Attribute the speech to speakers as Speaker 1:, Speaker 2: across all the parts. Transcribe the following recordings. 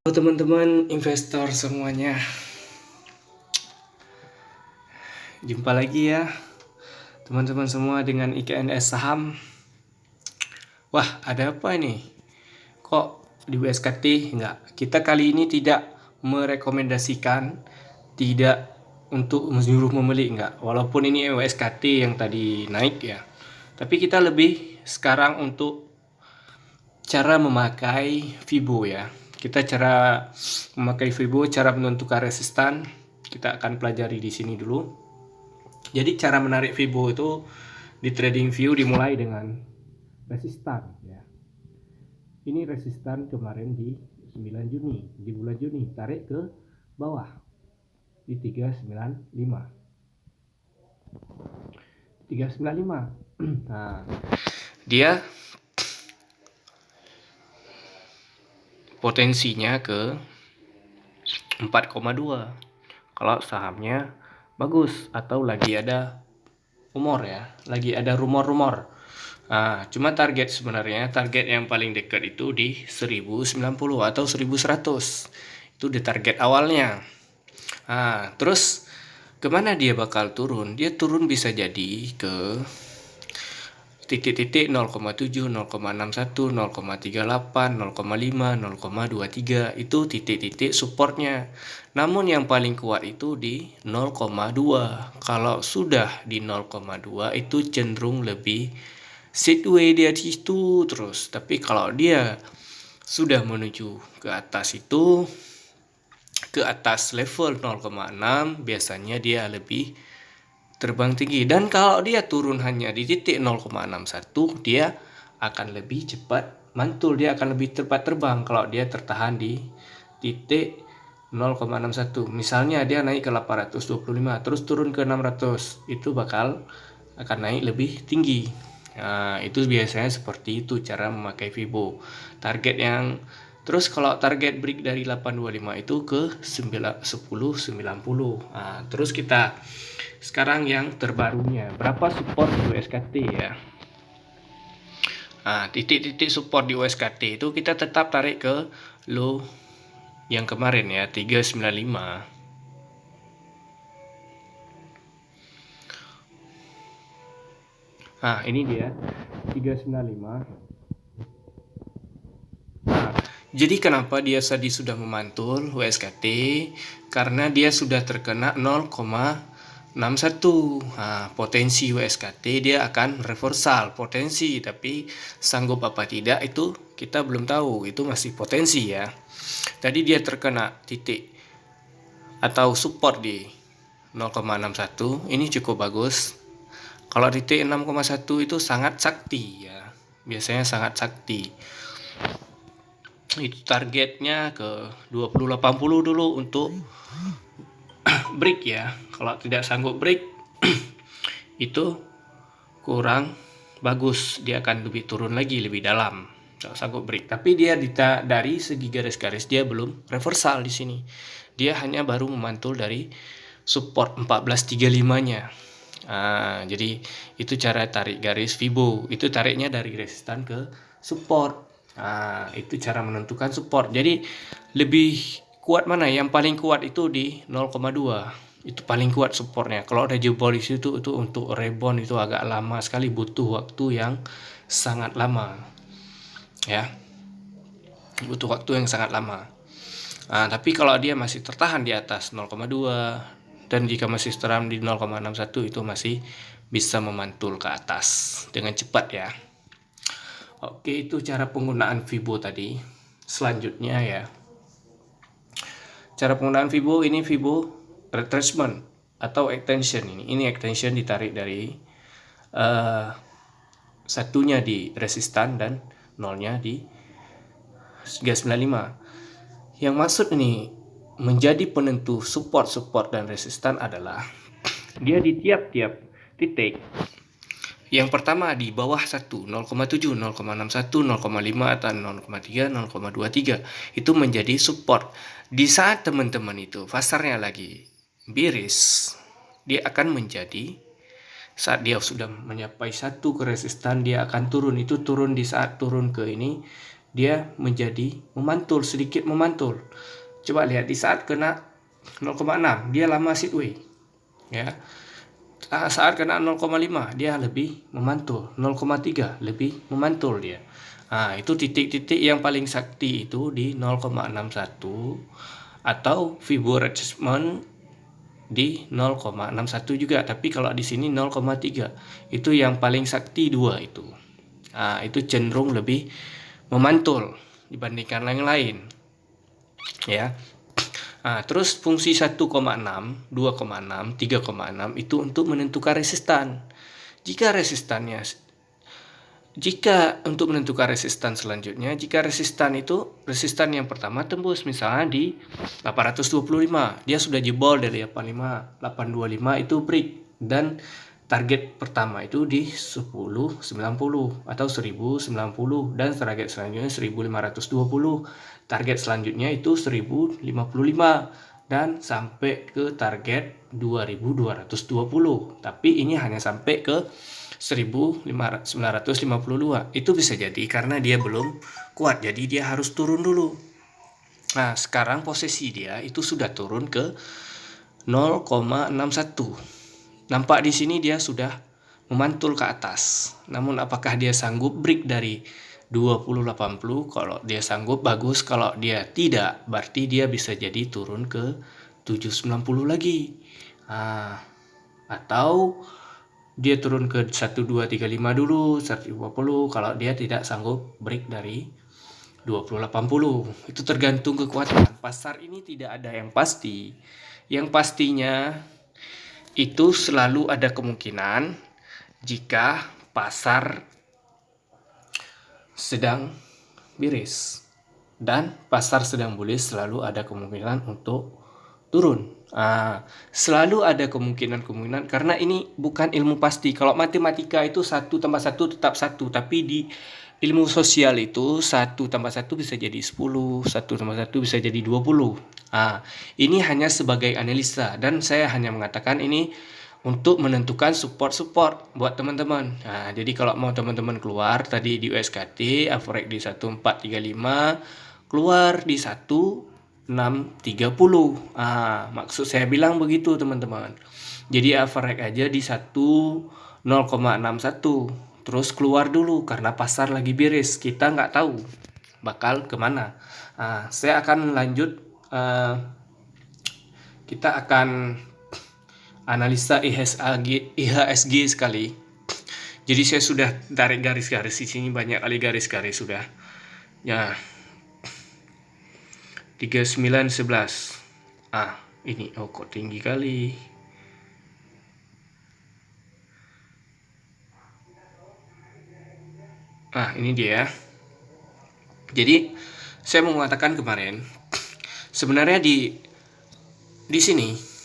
Speaker 1: Halo teman-teman investor semuanya, jumpa lagi ya teman-teman semua dengan IKNS saham. Wah, ada apa ini? Kok di USKT enggak? Kita kali ini tidak merekomendasikan, tidak untuk menyuruh membeli enggak. Walaupun ini USKT yang tadi naik ya. Tapi kita lebih sekarang untuk cara memakai Fibo ya. Kita cara memakai Fibo, cara menentukan resistan, kita akan pelajari di sini dulu. Jadi cara menarik Fibo itu di TradingView dimulai dengan resistan ya. Ini resistan kemarin di 9 Juni, di bulan Juni, tarik ke bawah di 395. 395. Nah, dia potensinya ke 4,2 kalau sahamnya bagus atau lagi ada rumor ya, lagi ada rumor-rumor. Cuma target yang paling dekat itu di 1090 atau 1100. Itu di target awalnya. Terus kemana dia bakal turun? Dia turun bisa jadi ke titik-titik 0,7, 0,61, 0,38, 0,5, 0,23 itu titik-titik supportnya. Namun yang paling kuat itu di 0,2. Kalau sudah di 0,2 itu cenderung lebih sideway dia di situ terus. Tapi kalau dia sudah menuju ke atas itu, ke atas level 0,6 biasanya dia lebih terbang tinggi. Dan kalau dia turun hanya di titik 0,61 dia akan lebih cepat mantul, dia akan lebih cepat terbang. Kalau dia tertahan di titik 0,61, misalnya dia naik ke 825 terus turun ke 600, itu akan naik lebih tinggi. Itu biasanya seperti itu cara memakai Fibo. Terus kalau target break dari 825 itu ke 1090. Terus kita sekarang yang terbarunya, berapa support di USKT ya. Titik-titik support di USKT itu kita tetap tarik ke low yang kemarin ya, 395. Ini dia 395. Jadi kenapa dia tadi sudah memantul USKT? Karena dia sudah terkena 0,61. Potensi USKT dia akan reversal potensi, tapi sanggup apa tidak itu kita belum tahu, itu masih potensi ya. Tadi dia terkena titik atau support di 0,61, ini cukup bagus. Kalau titik 6,1 itu sangat sakti ya, biasanya sangat sakti. Itu targetnya ke 2080 dulu untuk break ya. Kalau tidak sanggup break itu kurang bagus, dia akan lebih turun lagi lebih dalam kalau sanggup break. Tapi dia dari segi garis-garis dia belum reversal di sini, dia hanya baru memantul dari support 1435-nya. Jadi itu cara tarik garis Fibo, itu tariknya dari resistan ke support. Itu cara menentukan support. Jadi lebih kuat mana? Yang paling kuat itu di 0,2. Itu paling kuat supportnya. Kalau ada jebol di situ itu untuk rebound itu agak lama sekali, butuh waktu yang sangat lama. Ya. Butuh waktu yang sangat lama. Tapi kalau dia masih tertahan di atas 0,2 dan jika masih teram di 0,61 itu masih bisa memantul ke atas dengan cepat ya. Oke, itu cara penggunaan Fibo tadi. Selanjutnya ya, cara penggunaan Fibo ini Fibo retracement atau extension. Ini extension ditarik dari satunya di resistan dan nolnya di 395. Yang maksud ini menjadi penentu support dan resistan adalah dia di tiap-tiap titik. Yang pertama di bawah 1, 0,7, 0,61, 0,5 atau 0,3, 0,23 itu menjadi support. Di saat teman-teman itu pasarnya lagi bearish, dia akan menjadi, saat dia sudah mencapai satu ke resistan dia akan turun. Itu turun di saat turun ke ini dia menjadi memantul, sedikit memantul. Coba lihat di saat kena 0,6 dia lama sideway ya. Saat kena 0,5 dia lebih memantul, 0,3 lebih memantul dia. Itu titik-titik yang paling sakti itu di 0,61 atau Fibonacci retracement di 0,61 juga, tapi kalau di sini 0,3 itu yang paling sakti dua itu. Itu cenderung lebih memantul dibandingkan yang lain ya. Terus fungsi 1,6, 2,6, 3,6 itu untuk menentukan resistan. Jika untuk menentukan resistan selanjutnya, jika resistan yang pertama tembus misalnya di 825, dia sudah jebol dari 825 itu break, dan target pertama itu di 1090 atau 1090, dan target selanjutnya 1520, target selanjutnya itu 1055, dan sampai ke target 2220. Tapi ini hanya sampai ke 1952. Itu bisa jadi karena dia belum kuat, jadi dia harus turun dulu. Sekarang posisi dia itu sudah turun ke 0,61. Nampak di sini dia sudah memantul ke atas. Namun apakah dia sanggup break dari 2080? Kalau dia sanggup bagus, kalau dia tidak berarti dia bisa jadi turun ke 790 lagi. Atau dia turun ke 1235 dulu, 150 kalau dia tidak sanggup break dari 2080. Itu tergantung kekuatan. Pasar ini tidak ada yang pasti. Yang pastinya itu selalu ada kemungkinan jika pasar sedang bearish, dan pasar sedang bullish selalu ada kemungkinan untuk turun. Selalu ada kemungkinan karena ini bukan ilmu pasti. Kalau matematika itu 1 tambah 1 tetap 1, tapi di ilmu sosial itu 1 tambah 1 bisa jadi 10, 1 tambah 1 bisa jadi 20. Ini hanya sebagai analisa, dan saya hanya mengatakan ini untuk menentukan support buat teman-teman. Jadi kalau mau teman-teman keluar tadi di USKT, average di 1435, keluar di 1630. Maksud saya bilang begitu teman-teman. Jadi average aja di 0,61, terus keluar dulu karena pasar lagi bearish. Kita nggak tahu bakal kemana. Saya akan lanjut. Kita akan analisa IHSG sekali. Jadi saya sudah tarik garis-garis di sini, banyak kali garis-garis sudah. Ya. 3911. Ini kok tinggi kali. Ini dia. Jadi saya mau mengatakan kemarin, sebenarnya di sini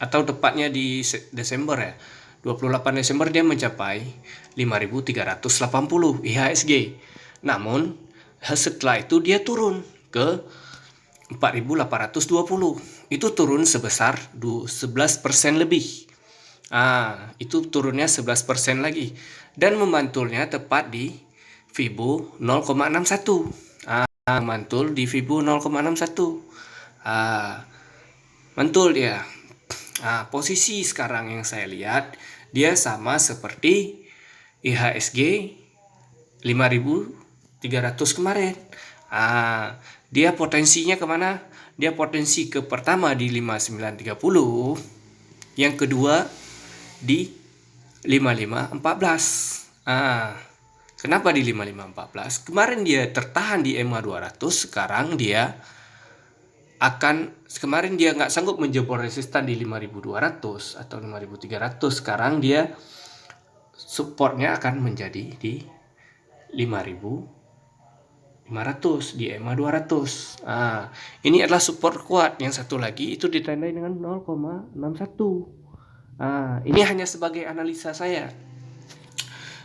Speaker 1: atau tepatnya di Desember ya, 28 Desember dia mencapai 5.380 IHSG. Namun setelah itu dia turun ke 4.820. Itu turun sebesar 11% lebih. Itu turunnya 11% lagi, dan memantulnya tepat di Fibo 0,61. Mantul di Fibo 0,61. Mantul dia. Posisi sekarang yang saya lihat dia sama seperti IHSG 5.300 kemarin. Dia potensinya kemana? Dia potensi ke pertama di 5930, yang kedua di 5514. Kenapa di 5514? Kemarin dia tertahan di EMA 200, sekarang dia kemarin dia nggak sanggup menjebol resistan di 5200 atau 5300. Sekarang dia supportnya akan menjadi di 5500 di EMA 200. Ini adalah support kuat. Yang satu lagi itu ditandai dengan 0,61. Ini hanya sebagai analisa saya.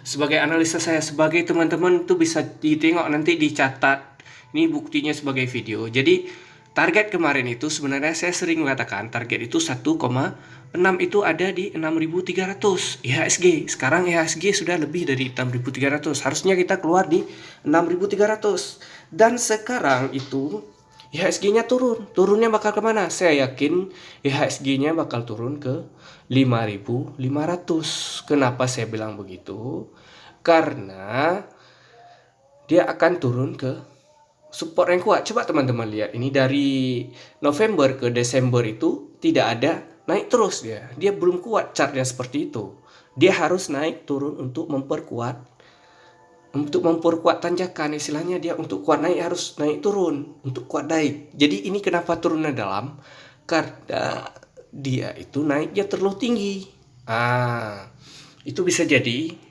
Speaker 1: Sebagai teman-teman itu bisa ditengok nanti, dicatat. Ini buktinya sebagai video. Jadi target kemarin itu sebenarnya saya sering mengatakan target itu 1,6 itu ada di 6.300 IHSG. Sekarang IHSG sudah lebih dari 6.300. Harusnya kita keluar di 6.300. Dan sekarang itu IHSG-nya turun. Turunnya bakal kemana? Saya yakin IHSG-nya bakal turun ke 5.500. Kenapa saya bilang begitu? Karena dia akan turun ke support yang kuat. Coba teman-teman lihat, ini dari November ke Desember itu tidak ada naik terus dia. Dia belum kuat chartnya seperti itu. Dia harus naik turun untuk memperkuat tanjakan. Istilahnya dia untuk kuat naik harus naik turun untuk kuat naik. Jadi ini kenapa turunnya dalam? Karena dia itu naiknya terlalu tinggi. Itu bisa jadi.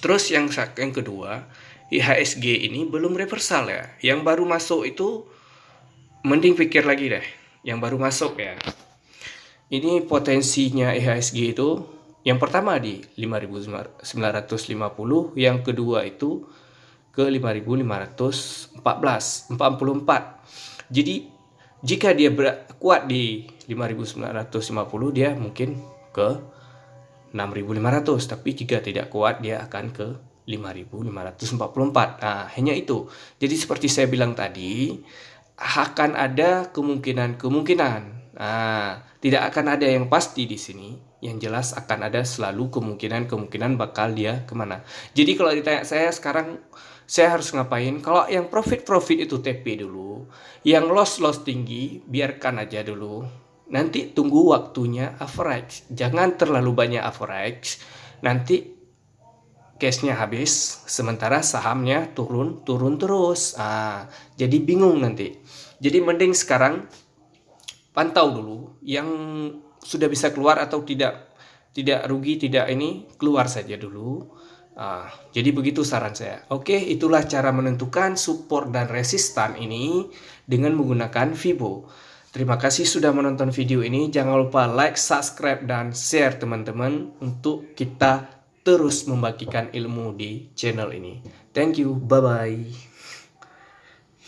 Speaker 1: Terus yang kedua, IHSG ini belum reversal ya. Yang baru masuk itu mending pikir lagi deh. Yang baru masuk ya. Ini potensinya IHSG itu yang pertama di 5.950, yang kedua itu ke 5.544. Jadi jika dia kuat di 5.950, dia mungkin ke 6.500, tapi jika tidak kuat dia akan ke 5.544. Nah, hanya itu. Jadi seperti saya bilang tadi, akan ada kemungkinan. Nah, tidak akan ada yang pasti di sini. Yang jelas akan ada selalu kemungkinan bakal dia kemana. Jadi kalau ditanya saya sekarang, saya harus ngapain? Kalau yang profit itu TP dulu. Yang loss tinggi, biarkan aja dulu. Nanti tunggu waktunya average. Jangan terlalu banyak average. Nanti cashnya habis, sementara sahamnya turun terus. Jadi bingung nanti. Jadi mending sekarang pantau dulu yang sudah bisa keluar atau tidak rugi, tidak ini, keluar saja dulu. Jadi begitu saran saya. Oke, itulah cara menentukan support dan resistan ini dengan menggunakan Fibo. Terima kasih sudah menonton video ini. Jangan lupa like, subscribe, dan share teman-teman untuk kita terus membagikan ilmu di channel ini. Thank you, bye-bye.